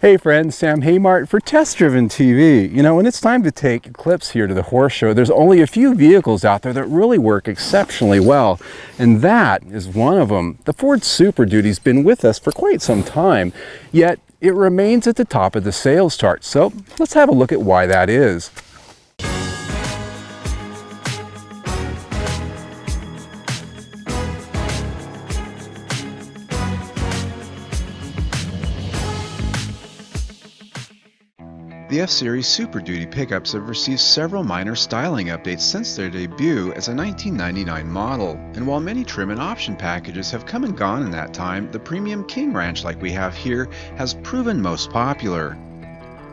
Hey friends, Sam Haymart for Test Driven TV. You know, when it's time to take clips here to the horse show, there's only a few vehicles out there that really work exceptionally well, and that is one of them. The Ford Super Duty's been with us for quite some time, yet it remains at the top of the sales chart. So let's have a look at why that is. The F-Series Super Duty pickups have received several minor styling updates since their debut as a 1999 model, and while many trim and option packages have come and gone in that time, the premium King Ranch like we have here has proven most popular.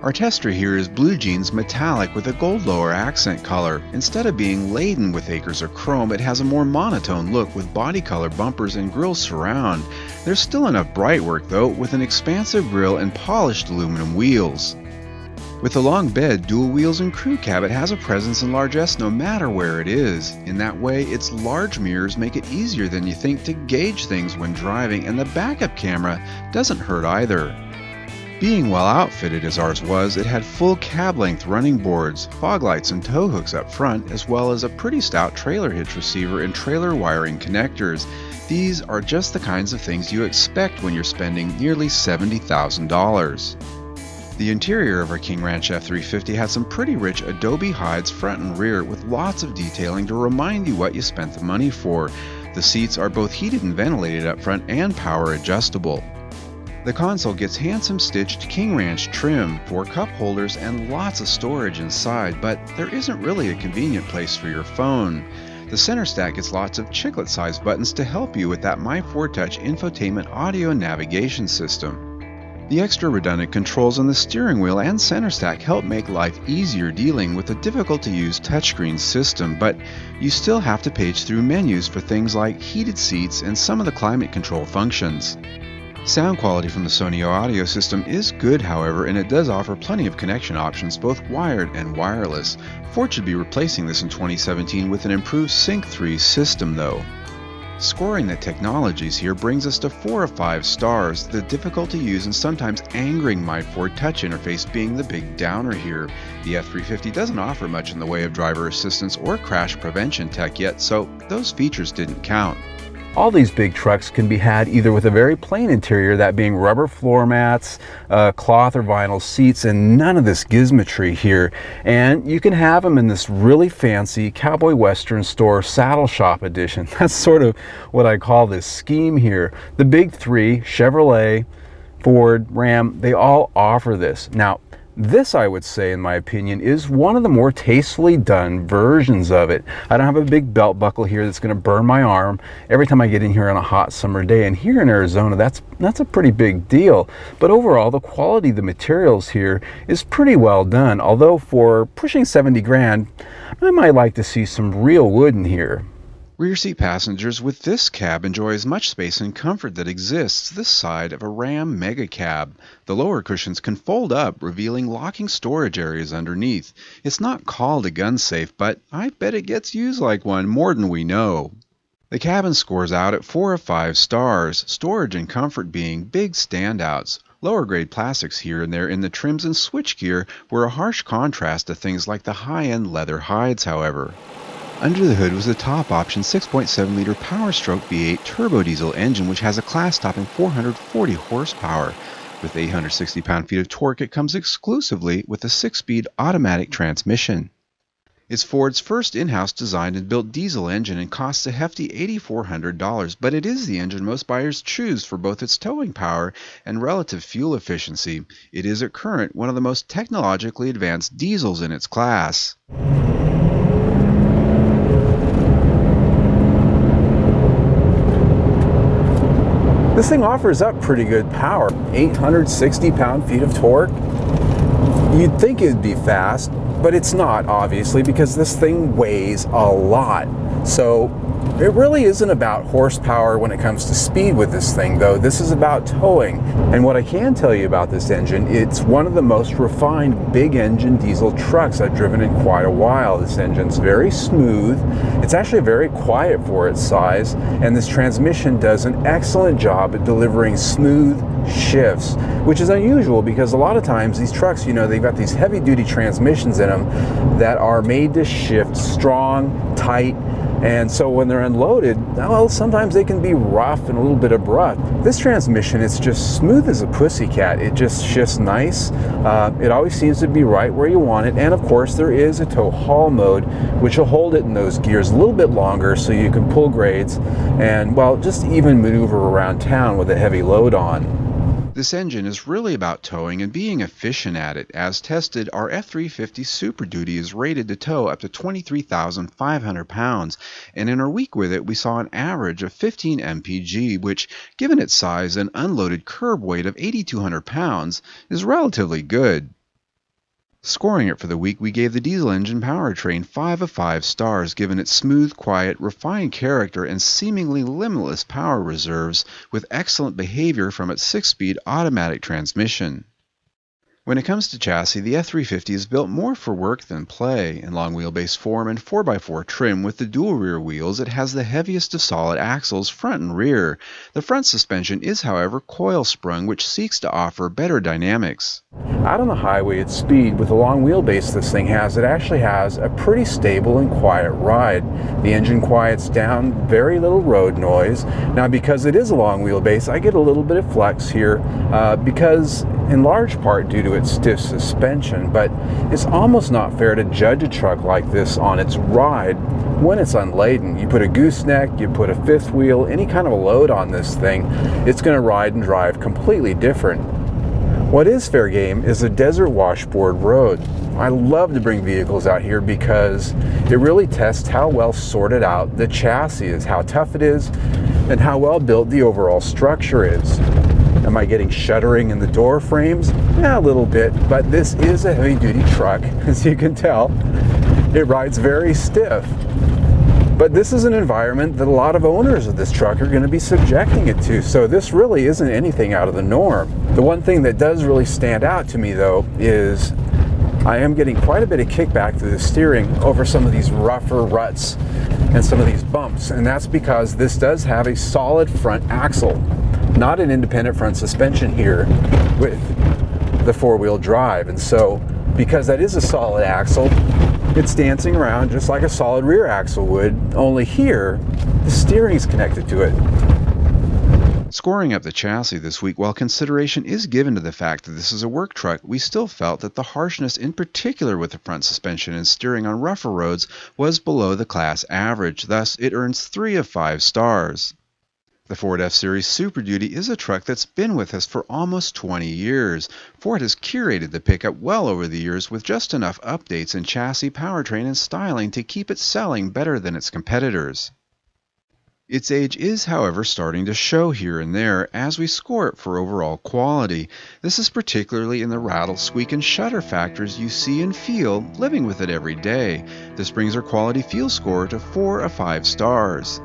Our tester here is Blue Jeans Metallic with a gold lower accent color. Instead of being laden with acres of chrome, it has a more monotone look with body color bumpers and grille surround. There's still enough bright work though, with an expansive grille and polished aluminum wheels. With the long bed, dual wheels, and crew cab, it has a presence in large S no matter where it is. In that way, its large mirrors make it easier than you think to gauge things when driving, and the backup camera doesn't hurt either. Being well outfitted as ours was, it had full cab-length running boards, fog lights and tow hooks up front, as well as a pretty stout trailer hitch receiver and trailer wiring connectors. These are just the kinds of things you expect when you're spending nearly $70,000. The interior of our King Ranch F-350 had some pretty rich adobe hides front and rear with lots of detailing to remind you what you spent the money for. The seats are both heated and ventilated up front and power adjustable. The console gets handsome stitched King Ranch trim, 4 cup holders, and lots of storage inside, but there isn't really a convenient place for your phone. The center stack gets lots of chiclet-sized buttons to help you with that My4Touch infotainment audio and navigation system. The extra redundant controls on the steering wheel and center stack help make life easier dealing with a difficult-to-use touchscreen system, but you still have to page through menus for things like heated seats and some of the climate control functions. Sound quality from the Sony audio system is good, however, and it does offer plenty of connection options, both wired and wireless. Ford should be replacing this in 2017 with an improved Sync 3 system, though. Scoring the technologies here brings us to 4 of 5 stars, the difficult to use and sometimes angering My4Touch interface being the big downer here. The F-350 doesn't offer much in the way of driver assistance or crash prevention tech yet, so those features didn't count. All these big trucks can be had either with a very plain interior, that being rubber floor mats, cloth or vinyl seats, and none of this gizmetry here. And you can have them in this really fancy Cowboy Western Store Saddle Shop edition. That's sort of what I call this scheme here. The big three, Chevrolet, Ford, Ram, they all offer this. Now, this, I would say, in my opinion, is one of the more tastefully done versions of it. I don't have a big belt buckle here that's going to burn my arm every time I get in here on a hot summer day. And here in Arizona, that's a pretty big deal. But overall, the quality of the materials here is pretty well done. Although for pushing 70 grand, I might like to see some real wood in here. Rear seat passengers with this cab enjoy as much space and comfort that exists this side of a Ram Mega Cab. The lower cushions can fold up, revealing locking storage areas underneath. It's not called a gun safe, but I bet it gets used like one more than we know. The cabin scores out at 4 of 5 stars, storage and comfort being big standouts. Lower grade plastics here and there in the trims and switchgear were a harsh contrast to things like the high-end leather hides, however. Under the hood was the top option 6.7-liter Powerstroke V8 turbo diesel engine, which has a class-topping 440 horsepower. With 860 pound-feet of torque, it comes exclusively with a 6-speed automatic transmission. It's Ford's first in-house designed and built diesel engine and costs a hefty $8,400, but it is the engine most buyers choose for both its towing power and relative fuel efficiency. It is at current one of the most technologically advanced diesels in its class. This thing offers up pretty good power. 860 pound-feet of torque. You'd think it'd be fast, but it's not, obviously, because this thing weighs a lot. So It really isn't about horsepower when it comes to speed with this thing, though. This is about towing. And what I can tell you about this engine, it's one of the most refined big engine diesel trucks I've driven in quite a while. This engine's very smooth. It's actually very quiet for its size, and this transmission does an excellent job at delivering smooth shifts, which is unusual because a lot of times these trucks, you know, they've got these heavy duty transmissions in them that are made to shift strong, tight, and so when they're unloaded, well, sometimes they can be rough and a little bit abrupt. This transmission, it's just smooth as a pussycat. It just shifts nice. It always seems to be right where you want it. And of course, there is a tow haul mode, which will hold it in those gears a little bit longer so you can pull grades and, well, just even maneuver around town with a heavy load on. This engine is really about towing and being efficient at it. As tested, our F-350 Super Duty is rated to tow up to 23,500 pounds, and in our week with it we saw an average of 15 mpg, which, given its size and unloaded curb weight of 8,200 pounds, is relatively good. Scoring it for the week, we gave the diesel engine Powertrain 5 of 5 stars, given its smooth, quiet, refined character and seemingly limitless power reserves, with excellent behavior from its 6-speed automatic transmission. When it comes to chassis, the F-350 is built more for work than play. In long wheelbase form and 4x4 trim with the dual rear wheels, it has the heaviest of solid axles front and rear. The front suspension is, however, coil sprung, which seeks to offer better dynamics. Out on the highway at speed, with the long wheelbase this thing has, it actually has a pretty stable and quiet ride. The engine quiets down, very little road noise. Now, because it is a long wheelbase, I get a little bit of flex here because in large part due to its stiff suspension, but it's almost not fair to judge a truck like this on its ride when it's unladen. You put a gooseneck, you put a fifth wheel, any kind of a load on this thing, it's going to ride and drive completely different. What is fair game is a desert washboard road. I love to bring vehicles out here because it really tests how well sorted out the chassis is, how tough it is, and how well built the overall structure is. Am I getting shuddering in the door frames? Yeah, a little bit, but this is a heavy-duty truck. As you can tell, it rides very stiff. But this is an environment that a lot of owners of this truck are going to be subjecting it to, so this really isn't anything out of the norm. The one thing that does really stand out to me, though, is I am getting quite a bit of kickback through the steering over some of these rougher ruts and some of these bumps, and that's because this does have a solid front axle, not an independent front suspension here with the four-wheel drive. And so because that is a solid axle, it's dancing around just like a solid rear axle would, only here the steering is connected to it. Scoring up the chassis this week, while consideration is given to the fact that this is a work truck, we still felt that the harshness, in particular with the front suspension and steering on rougher roads, was below the class average. Thus, it earns 3 of 5 stars. The Ford F-Series Super Duty is a truck that's been with us for almost 20 years. Ford has curated the pickup well over the years with just enough updates in chassis, powertrain, and styling to keep it selling better than its competitors. Its age is, however, starting to show here and there as we score it for overall quality. This is particularly in the rattle, squeak, and shudder factors you see and feel living with it every day. This brings our quality feel score to 4 of 5 stars.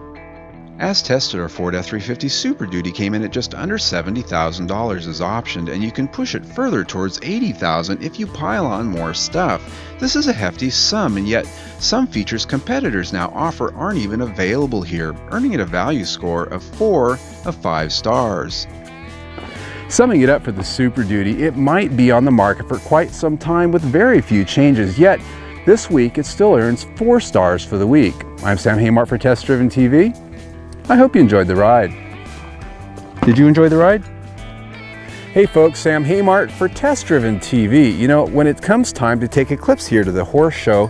As tested, our Ford F-350 Super Duty came in at just under $70,000 as optioned, and you can push it further towards $80,000 if you pile on more stuff. This is a hefty sum, and yet some features competitors now offer aren't even available here, earning it a value score of 4 of 5 stars. Summing it up for the Super Duty, it might be on the market for quite some time with very few changes, yet this week it still earns 4 stars for the week. I'm Sam Haymart for Test Driven TV. I hope you enjoyed the ride. Did you enjoy the ride? Hey folks, Sam Haymart for Test Driven TV. You know, when it comes time to take Eclipse here to the horse show,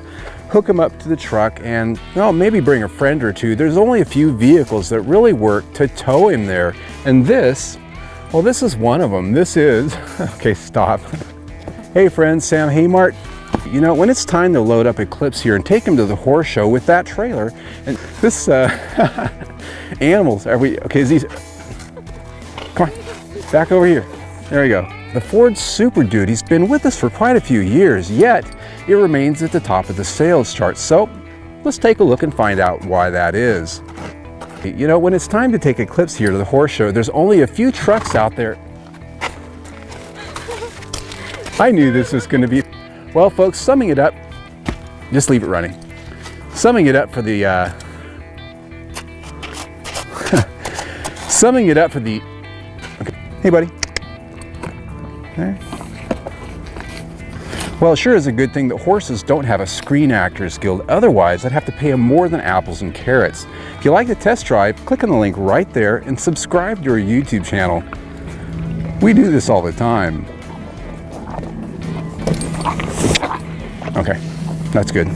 hook him up to the truck and, well, maybe bring a friend or two, there's only a few vehicles that really work to tow him there. And this, well, this is one of them. This is, okay, stop. Hey friends, Sam Haymart. You know, when it's time to load up Eclipse here and take him to the horse show with that trailer, and this, animals, are we, okay, is these, come on, back over here. There we go. The Ford Super Duty's been with us for quite a few years, yet it remains at the top of the sales chart. So let's take a look and find out why that is. You know, when it's time to take Eclipse here to the horse show, there's only a few trucks out there. I knew this was going to be... Well, folks, summing it up, just leave it running. Summing it up for the... Summing it up for the... Okay. Hey, buddy. Okay. Well, it sure is a good thing that horses don't have a Screen Actors Guild. Otherwise, I'd have to pay them more than apples and carrots. If you like the test drive, click on the link right there and subscribe to our YouTube channel. We do this all the time. Okay, that's good.